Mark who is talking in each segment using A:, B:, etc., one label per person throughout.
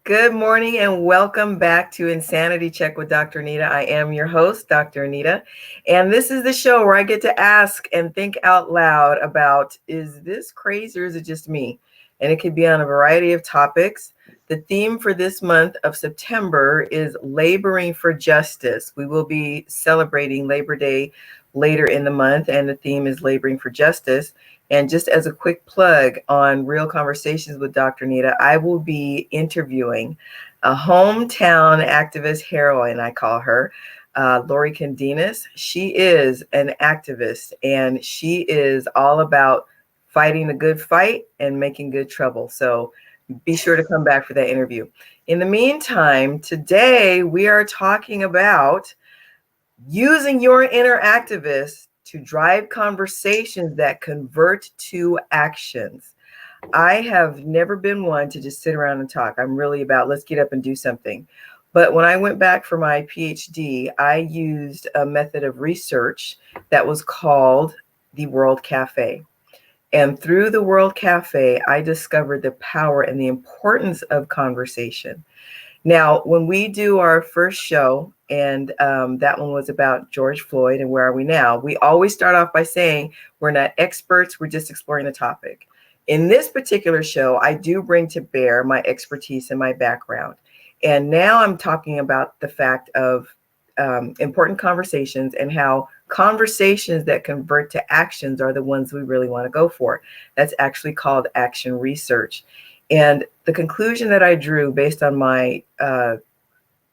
A: Good morning and welcome back to Insanity Check with Dr. Anita. I am your host, Dr. Anita, and this is the show where I get to ask and think out loud about, is this crazy or is it just me? And it could be on a variety of topics. The theme for this month of September is laboring for justice. We will be celebrating Labor Day later in the month, and the theme is laboring for justice. And just as a quick plug on Real Conversations with Dr. Anita, I will be interviewing a hometown activist heroine, I call her, Lori Candinas. She is an activist, and she is all about fighting the good fight and making good trouble. So be sure to come back for that interview. In the meantime, today we are talking about using your inner activist to drive conversations that convert to actions. I have never been one to just sit around and talk. I'm really about let's get up and do something. But when I went back for my PhD, I used a method of research that was called the World Cafe. And through the World Cafe, I discovered the power and the importance of conversation. Now, when we do our first show, and that one was about George Floyd and where are we now, we always start off by saying we're not experts, we're just exploring the topic. In this particular show, I do bring to bear my expertise and my background. And now I'm talking about the fact of important conversations and how conversations that convert to actions are the ones we really want to go for. That's actually called action research. And the conclusion that I drew based on my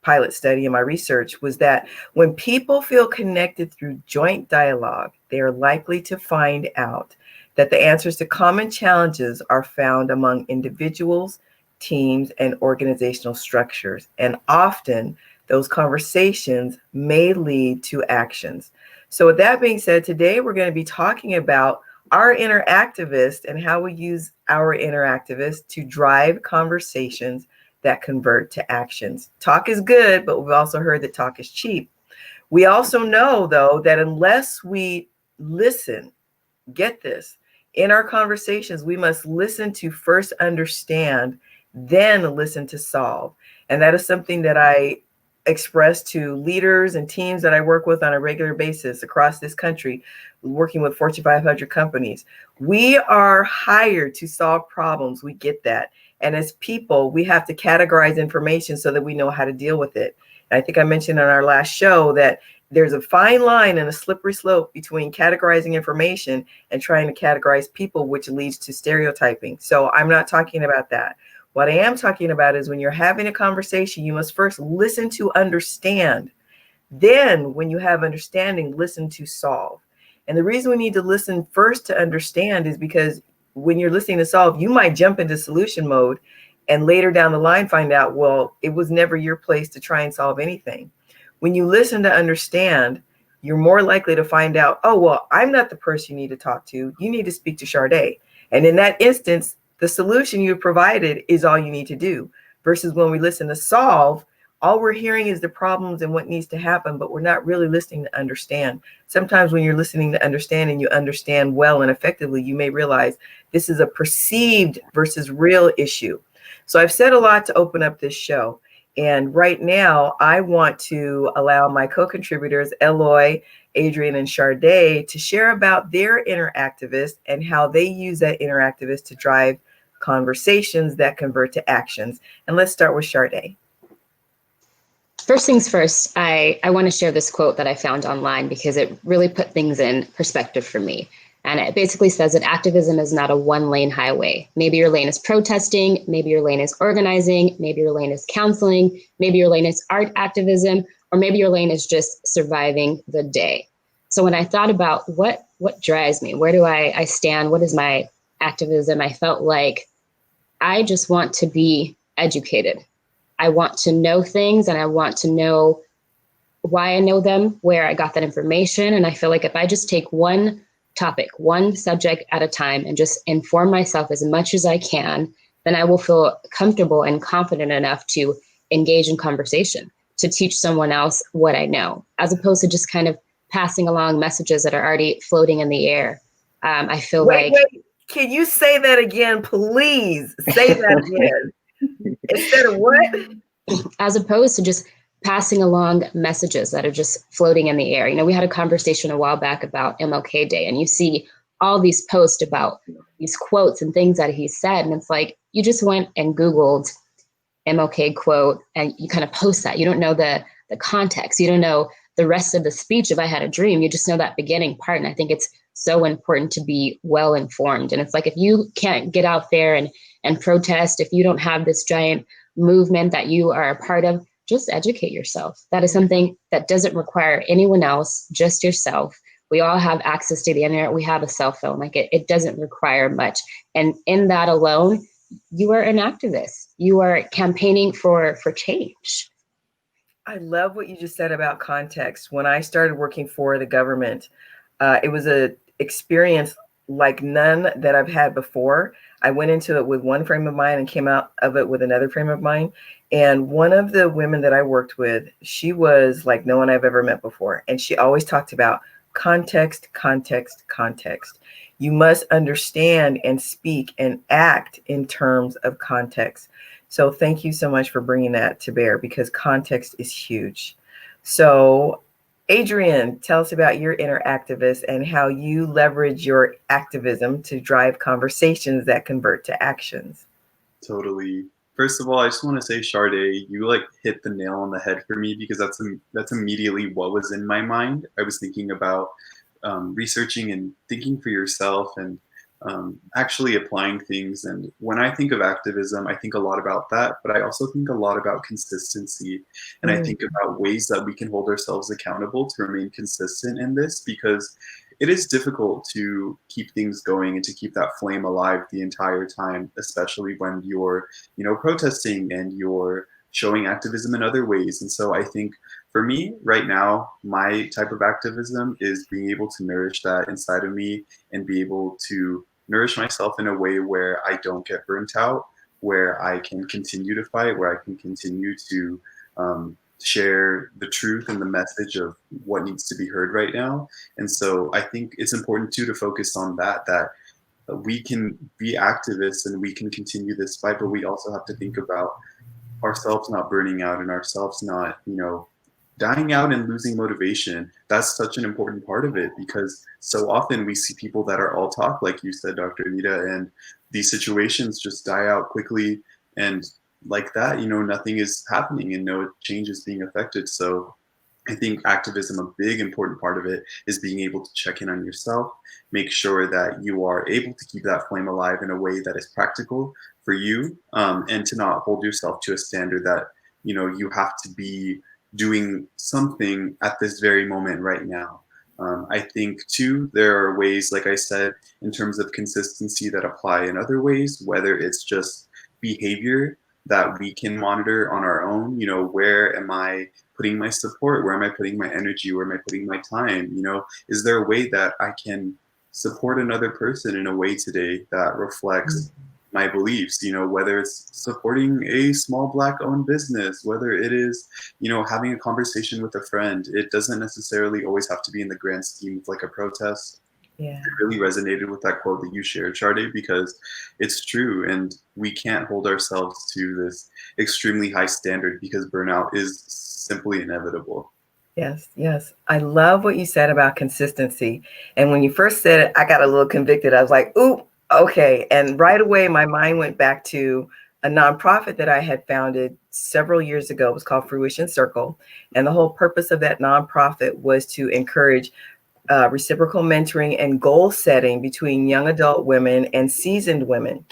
A: pilot study and my research was that when people feel connected through joint dialogue, they are likely to find out that the answers to common challenges are found among individuals, teams, and organizational structures. And often those conversations may lead to actions. So with that being said, today we're going to be talking about our inner activist and how we use our inner activist to drive conversations that convert to actions. Talk is good, but we've also heard that talk is cheap. We also know, though, that unless we listen, get this, in our conversations, we must listen to first understand, then listen to solve. And that is something that I express to leaders and teams that I work with on a regular basis across this country, working with Fortune 500 companies. We are hired to solve problems. We get that. And as people, we have to categorize information so that we know how to deal with it. And I think I mentioned on our last show that there's a fine line and a slippery slope between categorizing information and trying to categorize people, which leads to stereotyping. So I'm not talking about that. What I am talking about is when you're having a conversation, you must first listen to understand. Then when you have understanding, listen to solve. And the reason we need to listen first to understand is because when you're listening to solve, you might jump into solution mode and later down the line find out, well, it was never your place to try and solve anything. When you listen to understand, you're more likely to find out, oh, well, I'm not the person you need to talk to. You need to speak to Sade. And in that instance, the solution you provided is all you need to do. Versus when we listen to solve, all we're hearing is the problems and what needs to happen, but we're not really listening to understand. Sometimes when you're listening to understand and you understand well and effectively, you may realize this is a perceived versus real issue. So I've said a lot to open up this show. And right now, I want to allow my co-contributors, Eloy, Adrian, and Sade, to share about their inner activist and how they use that inner activist to drive conversations that convert to actions. And let's start with Sade.
B: First things first, I want to share this quote that I found online because it really put things in perspective for me. And it basically says that activism is not a one-lane highway. Maybe your lane is protesting, maybe your lane is organizing, maybe your lane is counseling, maybe your lane is art activism, or maybe your lane is just surviving the day. So when I thought about what drives me, where do I stand, what is my activism, I felt like I just want to be educated. I want to know things and I want to know why I know them, where I got that information. And I feel like if I just take one topic, one subject at a time and just inform myself as much as I can, then I will feel comfortable and confident enough to engage in conversation, to teach someone else what I know, as opposed to just kind of passing along messages that are already floating in the air. I feel
A: Wait, can you say that again, please? Say that again. Instead of what?
B: As opposed to just passing along messages that are just floating in the air. You know, we had a conversation a while back about MLK Day, and you see all these posts about these quotes and things that he said. And it's like, you just went and Googled MLK quote and you kind of post that. You don't know the context. You don't know the rest of the speech. If I had a dream, you just know that beginning part. And I think it's so important to be well informed. And it's like, if you can't get out there and protest, if you don't have this giant movement that you are a part of, just educate yourself. That is something that doesn't require anyone else, just yourself. We all have access to the internet. We have a cell phone. Like it doesn't require much. And in that alone, you are an activist. You are campaigning for change.
A: I love what you just said about context. When I started working for the government, it was a experience like none that I've had before. I went into it with one frame of mind and came out of it with another frame of mind. And one of the women that I worked with, she was like no one I've ever met before. And she always talked about context, context, context. You must understand and speak and act in terms of context. So thank you so much for bringing that to bear, because context is huge. So Adrian, tell us about your inner activist and how you leverage your activism to drive conversations that convert to actions.
C: Totally. First of all, I just want to say, Sade, you like hit the nail on the head for me, because that's immediately what was in my mind. I was thinking about researching and thinking for yourself, and actually applying things. And when I think of activism, I think a lot about that, but I also think a lot about consistency. And I think about ways that we can hold ourselves accountable to remain consistent in this, because it is difficult to keep things going and to keep that flame alive the entire time, especially when you're, protesting and you're showing activism in other ways. And so I think for me right now, my type of activism is being able to nourish that inside of me and be able to nourish myself in a way where I don't get burnt out, where I can continue to fight, where I can continue to share the truth and the message of what needs to be heard right now. And so I think it's important too to focus on that we can be activists and we can continue this fight, but we also have to think about ourselves not burning out and ourselves not, dying out and losing motivation. That's such an important part of it, because so often we see people that are all talk, like you said, Dr. Anita, and these situations just die out quickly. And like that, nothing is happening and no change is being affected. So I think activism, a big important part of it is being able to check in on yourself, make sure that you are able to keep that flame alive in a way that is practical for you, and to not hold yourself to a standard that, you have to be doing something at this very moment right now. I think too, there are ways, like I said, in terms of consistency that apply in other ways, whether it's just behavior that we can monitor on our own. Where am I putting my support? Where am I putting my energy? Where am I putting my time? Is there a way that I can support another person in a way today that reflects my beliefs, whether it's supporting a small Black owned business, whether it is, having a conversation with a friend. It doesn't necessarily always have to be in the grand scheme of like a protest.
A: Yeah.
C: I really resonated with that quote that you shared, Sade, because it's true. And we can't hold ourselves to this extremely high standard, because burnout is simply inevitable.
A: Yes, yes. I love what you said about consistency. And when you first said it, I got a little convicted. I was like, ooh, okay. And right away, my mind went back to a nonprofit that I had founded several years ago. It was called Fruition Circle. And the whole purpose of that nonprofit was to encourage reciprocal mentoring and goal setting between young adult women and seasoned women.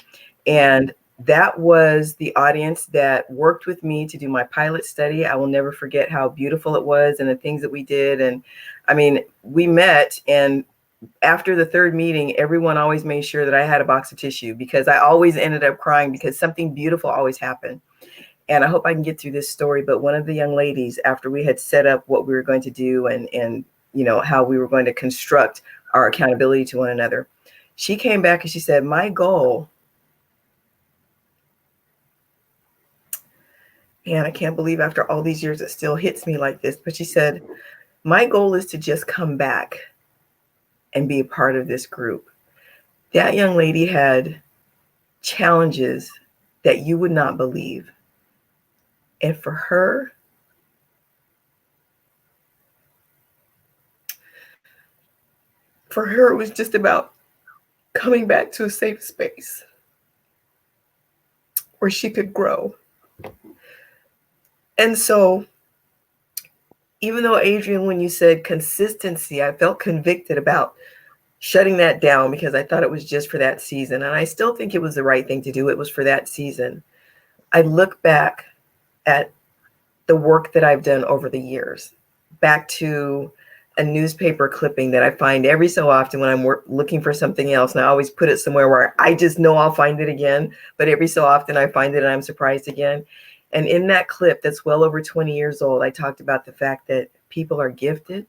A: And that was the audience that worked with me to do my pilot study. I will never forget how beautiful it was and the things that we did. And I mean, we met, and after the third meeting, everyone always made sure that I had a box of tissue, because I always ended up crying, because something beautiful always happened. And I hope I can get through this story. But one of the young ladies, after we had set up what we were going to do and how we were going to construct our accountability to one another, she came back and she said, my goal, and I can't believe after all these years it still hits me like this, but she said, my goal is to just come back and be a part of this group. That young lady had challenges that you would not believe. And for her, it was just about coming back to a safe space where she could grow. And so, even though, Adrian, when you said consistency, I felt convicted about shutting that down because I thought it was just for that season. And I still think it was the right thing to do. It was for that season. I look back at the work that I've done over the years, back to a newspaper clipping that I find every so often when I'm looking for something else. And I always put it somewhere where I just know I'll find it again. But every so often I find it and I'm surprised again. And in that clip that's well over 20 years old, I talked about the fact that people are gifted.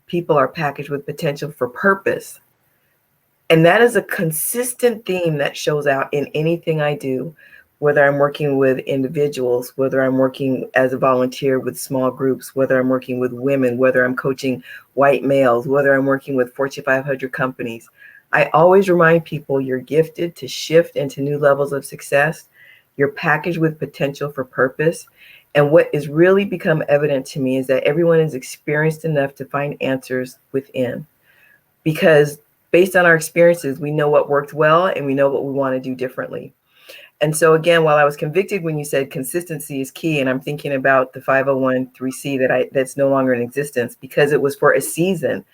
A: People are packaged with potential for purpose. And that is a consistent theme that shows out in anything I do, whether I'm working with individuals, whether I'm working as a volunteer with small groups, whether I'm working with women, whether I'm coaching white males, whether I'm working with Fortune 500 companies. I always remind people you're gifted to shift into new levels of success. You're packaged with potential for purpose. And what has really become evident to me is that everyone is experienced enough to find answers within. Because based on our experiences, we know what worked well and we know what we want to do differently. And so again, while I was convicted when you said consistency is key, and I'm thinking about the 501(c)(3) that's no longer in existence because it was for a season,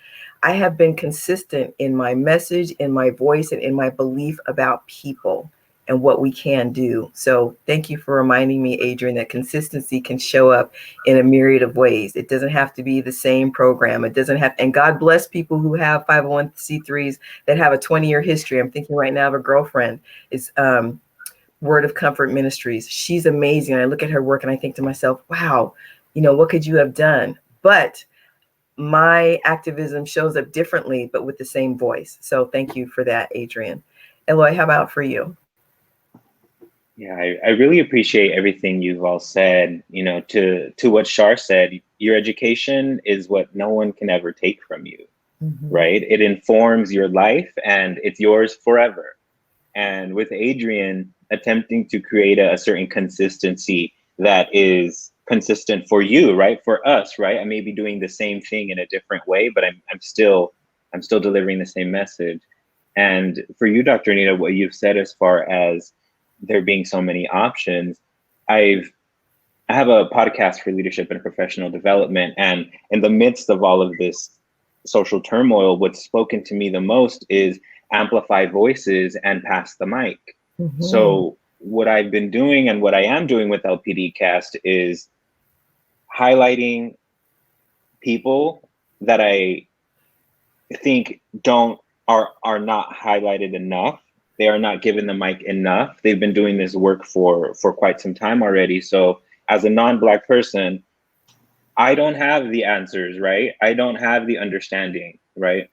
A: I have been consistent in my message, in my voice, and in my belief about people and what we can do. So thank you for reminding me, Adrian, that consistency can show up in a myriad of ways. It doesn't have to be the same program. It doesn't have, and God bless people who have 501(c)(3)s that have a 20-year history. I'm thinking right now of a girlfriend. It's Word of Comfort Ministries. She's amazing. I look at her work and I think to myself, wow, what could you have done? But my activism shows up differently, but with the same voice. So thank you for that, Adrian. Eloy, how about for you?
D: Yeah, I really appreciate everything you've all said. To what Shar said, your education is what no one can ever take from you, right? It informs your life and it's yours forever. And with Adrian attempting to create a certain consistency that is consistent for you, right? For us, right? I may be doing the same thing in a different way, but I'm still delivering the same message. And for you, Dr. Anita, what you've said as far as there being so many options, I have a podcast for leadership and professional development. And in the midst of all of this social turmoil, what's spoken to me the most is amplify voices and pass the mic. So what I've been doing and what I am doing with LPD Cast is highlighting people that I think are not highlighted enough. They are not given the mic enough. They've been doing this work for quite some time already. So as a non-Black person, I don't have the answers, right? I don't have the understanding, right?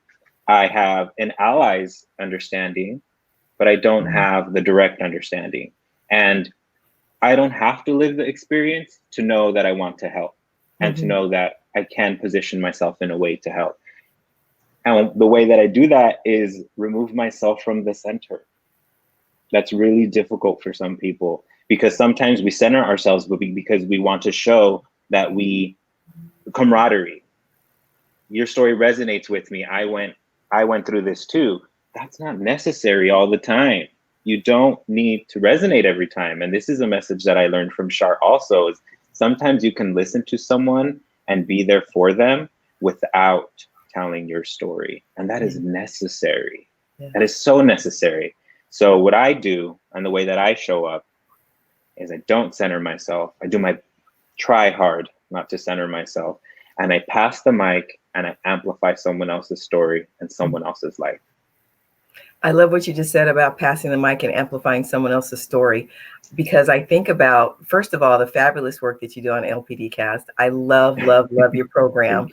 D: I have an ally's understanding, but I don't have the direct understanding. And I don't have to live the experience to know that I want to help and to know that I can position myself in a way to help. And the way that I do that is remove myself from the center. That's really difficult for some people because sometimes we center ourselves because we want to show that we camaraderie. Your story resonates with me. I went through this too. That's not necessary all the time. You don't need to resonate every time. And this is a message that I learned from Shar also, is sometimes you can listen to someone and be there for them without telling your story. And that is necessary. That is so necessary. So what I do and the way that I show up is I don't center myself. I try hard not to center myself. And I pass the mic and I amplify someone else's story and someone else's life.
A: I love what you just said about passing the mic and amplifying someone else's story, because I think about, first of all, the fabulous work that you do on LPD Cast. I love your program.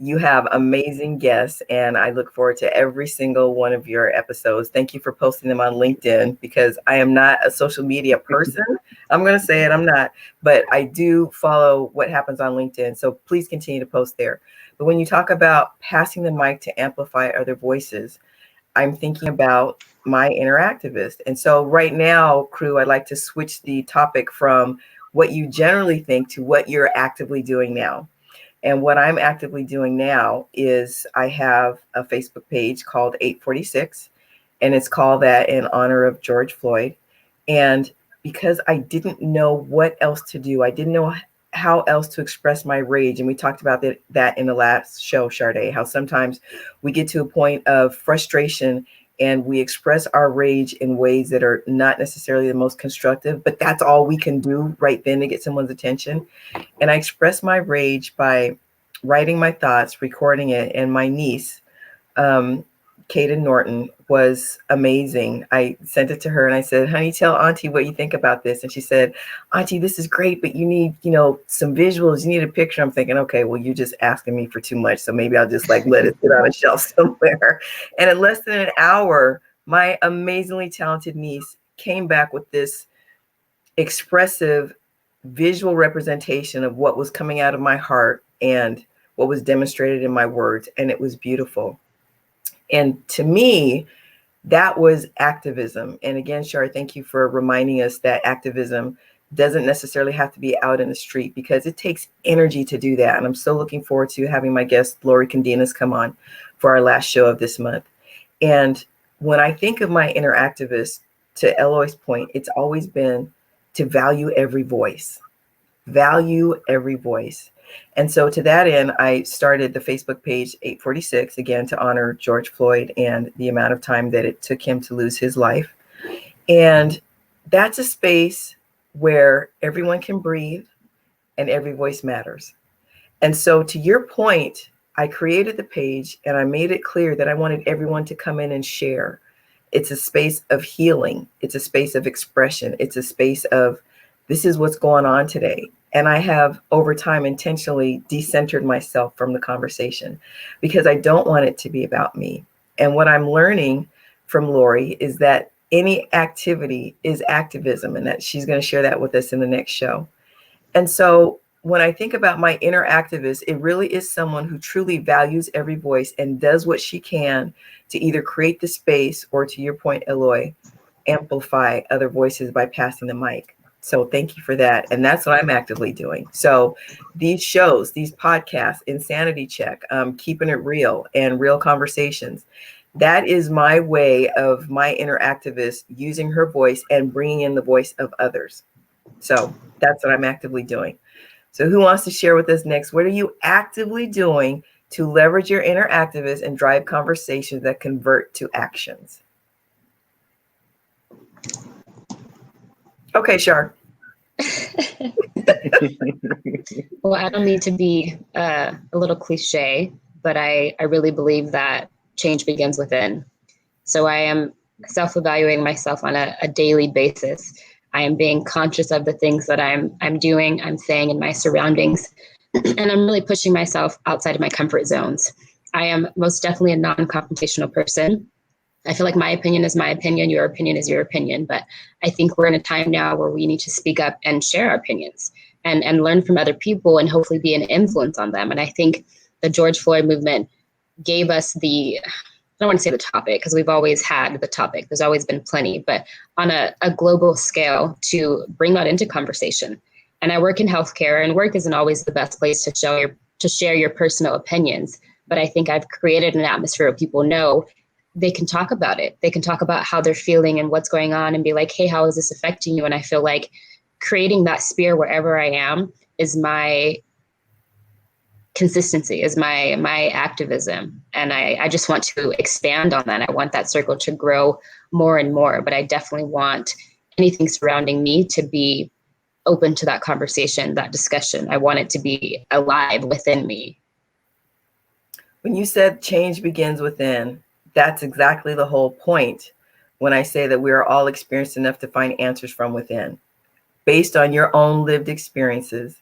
A: You have amazing guests, and I look forward to every single one of your episodes. Thank you for posting them on LinkedIn, because I am not a social media person. I'm going to say it, I'm not, but I do follow what happens on LinkedIn. So please continue to post there. But when you talk about passing the mic to amplify other voices, I'm thinking about my inner activist. And so right now, crew, I'd like to switch the topic from what you generally think to what you're actively doing now. And what I'm actively doing now is I have a Facebook page called 846, and it's called that in honor of George Floyd. And because I didn't know what else to do, I didn't know how else to express my rage. And we talked about that in the last show, Sade, how sometimes we get to a point of frustration and we express our rage in ways that are not necessarily the most constructive, but that's all we can do right then to get someone's attention. And I express my rage by writing my thoughts, recording it, and my niece, Kaden Norton, was amazing. I sent it to her and I said, honey, tell Auntie what you think about this. And she said, Auntie, this is great, but you need, some visuals. You need a picture. I'm thinking, okay, well, you're just asking me for too much. So maybe I'll just let it sit on a shelf somewhere. And in less than an hour, my amazingly talented niece came back with this expressive visual representation of what was coming out of my heart and what was demonstrated in my words. And it was beautiful. And to me, that was activism. And again, Shar, thank you for reminding us that activism doesn't necessarily have to be out in the street, because it takes energy to do that. And I'm so looking forward to having my guest, Lori Condinas, come on for our last show of this month. And when I think of my inner activist, to Eloy's point, it's always been to value every voice. Value every voice. And so to that end, I started the Facebook page 846, again, to honor George Floyd and the amount of time that it took him to lose his life. And that's a space where everyone can breathe and every voice matters. And so to your point, I created the page and I made it clear that I wanted everyone to come in and share. It's a space of healing. It's a space of expression. It's a space of, this is what's going on today. And I have over time intentionally decentered myself from the conversation because I don't want it to be about me. And what I'm learning from Lori is that any activity is activism, and that she's going to share that with us in the next show. And so when I think about my inner activist, it really is someone who truly values every voice and does what she can to either create the space or, to your point, Eloy, amplify other voices by passing the mic. So thank you for that. And that's what I'm actively doing. So these shows, these podcasts, nSanity Check, Keeping It Real, and Real Conversations, that is my way of my inner activist using her voice and bringing in the voice of others. So that's what I'm actively doing. So who wants to share with us next? What are you actively doing to leverage your inner activist and drive conversations that convert to actions? Okay, Shar.
B: Well, I don't mean to be a little cliche, but I really believe that change begins within. So I am self-evaluating myself on a daily basis. I am being conscious of the things that I'm doing, I'm saying in my surroundings, and I'm really pushing myself outside of my comfort zones. I am most definitely a non-confrontational person. I feel like my opinion is my opinion, your opinion is your opinion, but I think we're in a time now where we need to speak up and share our opinions and learn from other people and hopefully be an influence on them. And I think the George Floyd movement gave us I don't want to say the topic because we've always had the topic, there's always been plenty, but on a global scale to bring that into conversation. And I work in healthcare, and work isn't always the best place to share your personal opinions, but I think I've created an atmosphere where people know they can talk about it. They can talk about how they're feeling and what's going on and be like, hey, how is this affecting you? And I feel like creating that sphere wherever I am is my consistency, is my activism. And I just want to expand on that. I want that circle to grow more and more, but I definitely want anything surrounding me to be open to that conversation, that discussion. I want it to be alive within me.
A: When you said change begins within, that's exactly the whole point when I say that we are all experienced enough to find answers from within. Based on your own lived experiences,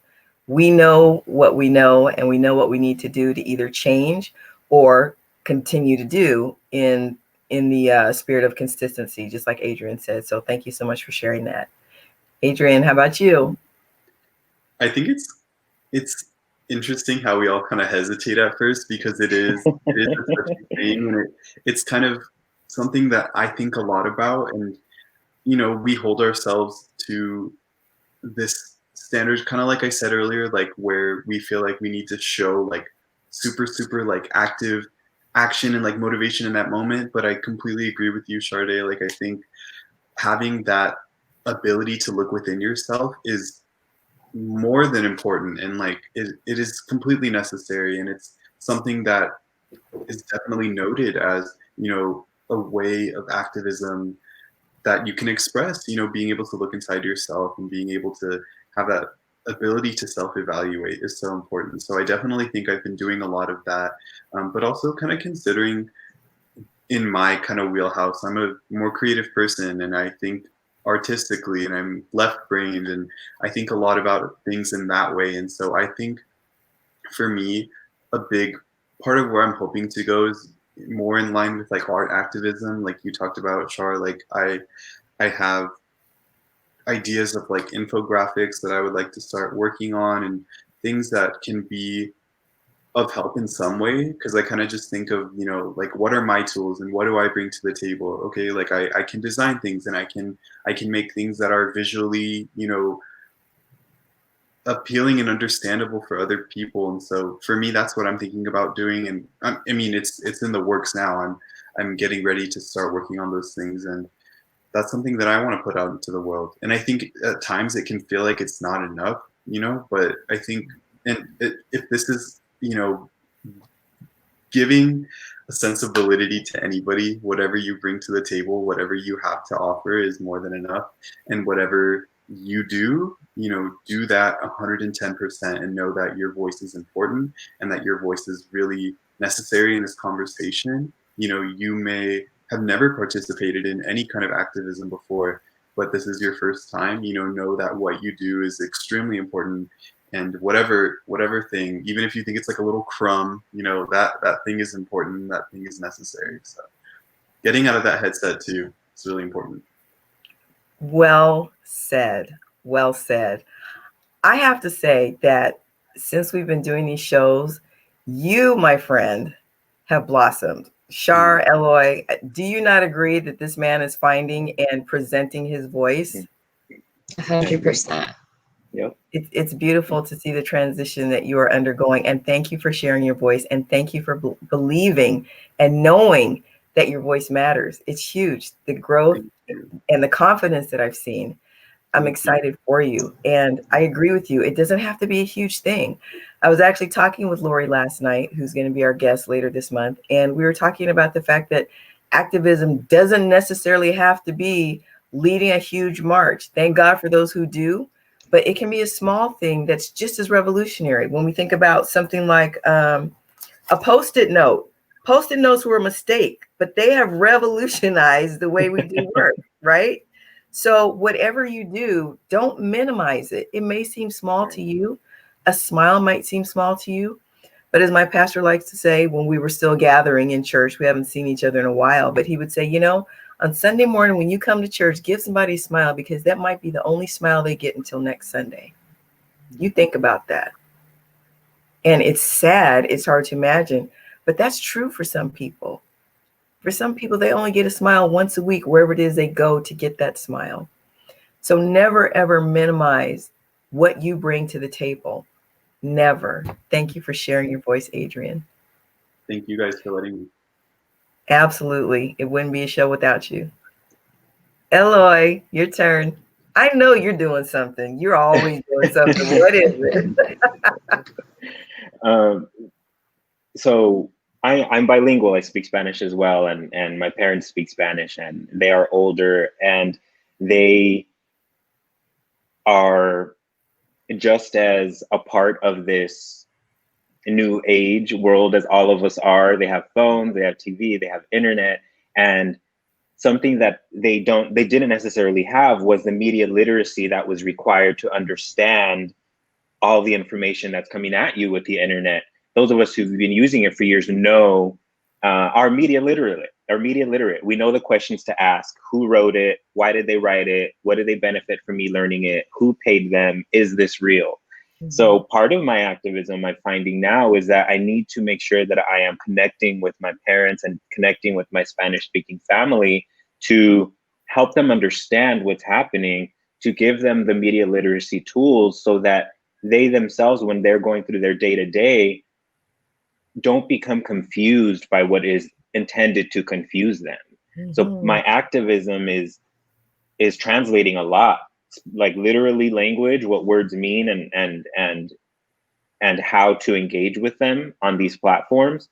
A: we know what we know, and we know what we need to do to either change or continue to do in the spirit of consistency, just like Adrian said. So thank you so much for sharing that. Adrian, how about you?
C: I think it's interesting how we all kind of hesitate at first, because it is a touchy thing, and it's kind of something that I think a lot about. And, you know, we hold ourselves to this standard, kind of like I said earlier, like where we feel like we need to show like super like active action and like motivation in that moment. But I completely agree with you, Sade. Like I think having that ability to look within yourself is more than important, and like it is completely necessary, and it's something that is definitely noted as, you know, a way of activism that you can express. You know, being able to look inside yourself and being able to have that ability to self-evaluate is so important. So I definitely think I've been doing a lot of that, but also kind of considering in my kind of wheelhouse, I'm a more creative person, and I think artistically, and I'm left-brained, and I think a lot about things in that way. And so I think for me, a big part of where I'm hoping to go is more in line with like art activism, like you talked about, Char. Like I have ideas of like infographics that I would like to start working on, and things that can be of help in some way, because I kind of just think of, you know, like what are my tools and what do I bring to the table. Okay, like I can design things, and I can make things that are visually, you know, appealing and understandable for other people. And so for me, that's what I'm thinking about doing. And I mean, it's in the works now. I'm getting ready to start working on those things, and that's something that I want to put out into the world. And I think at times it can feel like it's not enough, you know, but I think, and if this is, you know, giving a sense of validity to anybody, whatever you bring to the table, whatever you have to offer is more than enough. And whatever you do, you know, do that 110% and know that your voice is important and that your voice is really necessary in this conversation. You know, you may have never participated in any kind of activism before, but this is your first time. You know that what you do is extremely important, and whatever thing, even if you think it's like a little crumb, you know, that thing is important, that thing is necessary. So getting out of that headset too is really important.
A: Well said. Well said. I have to say that since we've been doing these shows, you, my friend, have blossomed. Shar, Eloy, do you not agree that this man is finding and presenting his voice?
B: 100%.
D: Yep.
A: It's beautiful to see the transition that you are undergoing. And thank you for sharing your voice. And thank you for believing and knowing that your voice matters. It's huge. The growth and the confidence that I've seen. I'm excited for you. And I agree with you. It doesn't have to be a huge thing. I was actually talking with Lori last night, who's going to be our guest later this month. And we were talking about the fact that activism doesn't necessarily have to be leading a huge march. Thank God for those who do. But it can be a small thing that's just as revolutionary. When we think about something like a Post-it note. Post-it notes were a mistake, but they have revolutionized the way we do work, right? So whatever you do, don't minimize it. It may seem small to you. A smile might seem small to you. But as my pastor likes to say, when we were still gathering in church, we haven't seen each other in a while, but he would say, you know, on Sunday morning, when you come to church, give somebody a smile, because that might be the only smile they get until next Sunday. You think about that. And it's sad. It's hard to imagine, but that's true for some people. For some people, they only get a smile once a week, wherever it is they go to get that smile. So never, ever minimize what you bring to the table. Never. Thank you for sharing your voice, Adrian.
C: Thank you guys for letting me.
A: Absolutely. It wouldn't be a show without you. Eloy, your turn. I know you're doing something. You're always doing something. What is it?
D: So I'm bilingual. I speak Spanish as well, and my parents speak Spanish, and they are older, and they are just as a part of this new age world as all of us are. They have phones, they have TV, they have internet, and something that they didn't necessarily have was the media literacy that was required to understand all the information that's coming at you with the internet. Those of us who've been using it for years know are media literate. We know the questions to ask. Who wrote it? Why did they write it? What did they benefit from me learning it? Who paid them? Is this real? So part of my activism, I'm finding now, is that I need to make sure that I am connecting with my parents and connecting with my Spanish speaking family to help them understand what's happening, to give them the media literacy tools so that they themselves, when they're going through their day to day, don't become confused by what is intended to confuse them. So my activism is translating a lot, like literally language, what words mean, and how to engage with them on these platforms,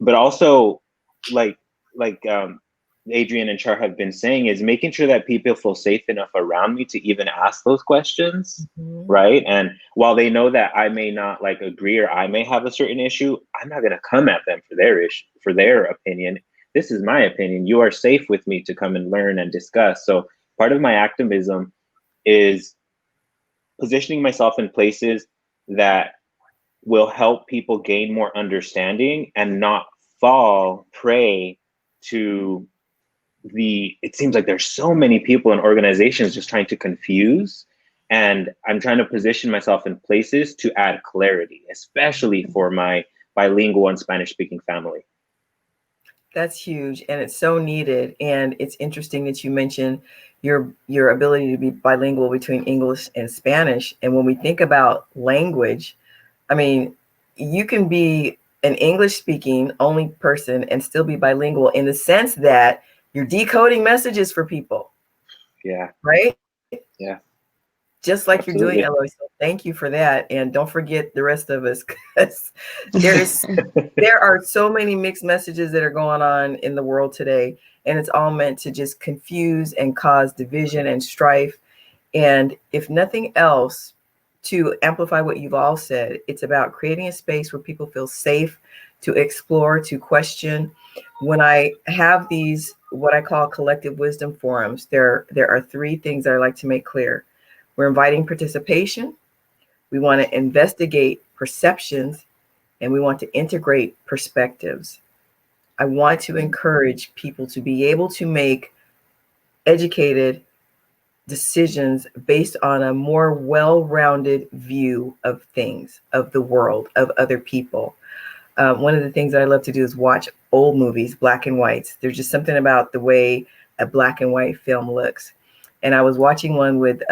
D: but also like Adrian and Char have been saying, is making sure that people feel safe enough around me to even ask those questions, right? And while they know that I may not like agree or I may have a certain issue, I'm not going to come at them for their issue, for their opinion. This is my opinion. You are safe with me to come and learn and discuss. So part of my activism is positioning myself in places that will help people gain more understanding and not fall prey to it seems like there's so many people and organizations just trying to confuse. And I'm trying to position myself in places to add clarity, especially for my bilingual and Spanish speaking family.
A: That's huge, and it's so needed. And it's interesting that you mentioned your ability to be bilingual between English and Spanish. And when we think about language, I mean, you can be an English speaking only person and still be bilingual in the sense that you're decoding messages for people.
D: Yeah.
A: Right?
D: Yeah.
A: Just like
D: Absolutely.
A: You're doing, Eloise. So thank you for that. And don't forget the rest of us, because there are so many mixed messages that are going on in the world today. And it's all meant to just confuse and cause division and strife. And if nothing else, to amplify what you've all said, it's about creating a space where people feel safe to explore, to question. When I have these, what I call collective wisdom forums, there are three things that I like to make clear. We're inviting participation. We want to investigate perceptions, and we want to integrate perspectives. I want to encourage people to be able to make educated decisions based on a more well-rounded view of things, of the world, of other people. One of the things that I love to do is watch old movies, black and whites. There's just something about the way a black and white film looks. And I was watching one with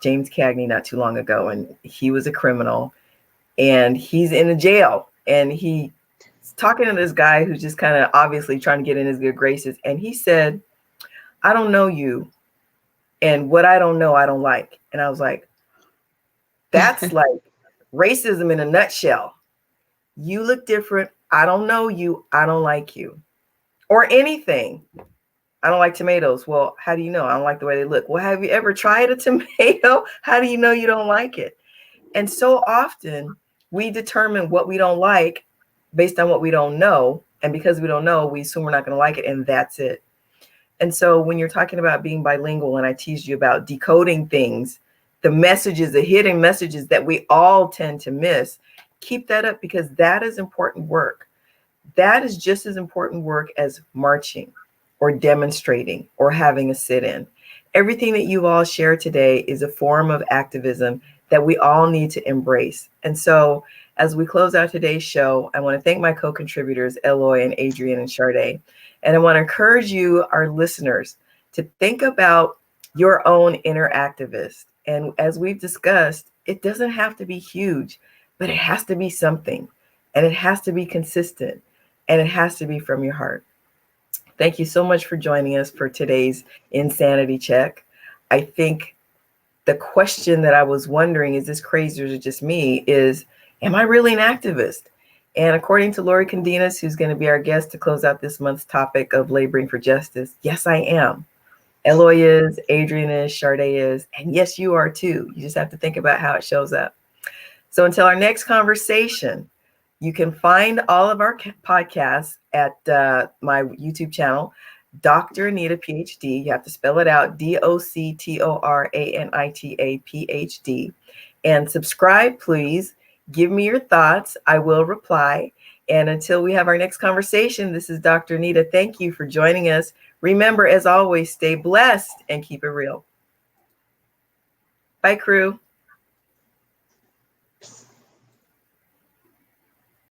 A: James Cagney not too long ago, and he was a criminal, and he's in a jail, and he's talking to this guy who's just kind of obviously trying to get in his good graces. And he said, "I don't know you, and what I don't know, I don't like." And I was like, that's like racism in a nutshell. You look different. I don't know you. I don't like you. Or anything. I don't like tomatoes. Well, how do you know? I don't like the way they look. Well, have you ever tried a tomato? How do you know you don't like it? And so often we determine what we don't like based on what we don't know. And because we don't know, we assume we're not going to like it, and that's it. And so when you're talking about being bilingual, and I teased you about decoding things, the messages, the hidden messages that we all tend to miss, keep that up, because that is important work. That is just as important work as marching or demonstrating or having a sit-in. Everything that you've all shared today is a form of activism that we all need to embrace. And so as we close out today's show, I want to thank my co-contributors, Eloy and Adrian and Sade. And I want to encourage you, our listeners, to think about your own inner activist. And as we've discussed, it doesn't have to be huge, but it has to be something, and it has to be consistent, and it has to be from your heart. Thank you so much for joining us for today's Insanity Check. I think the question that I was wondering, is this crazy or is it just me, is, am I really an activist? And according to Lori Condinas, who's going to be our guest to close out this month's topic of laboring for justice, yes, I am. Eloy is, Adrian is, Sade is, and yes, you are too. You just have to think about how it shows up. So until our next conversation, you can find all of our podcasts at my YouTube channel, Dr. Anita, PhD. You have to spell it out, DoctoRanita, PhD. And subscribe, please. Give me your thoughts. I will reply. And until we have our next conversation, this is Dr. Anita. Thank you for joining us. Remember, as always, stay blessed and keep it real. Bye, crew.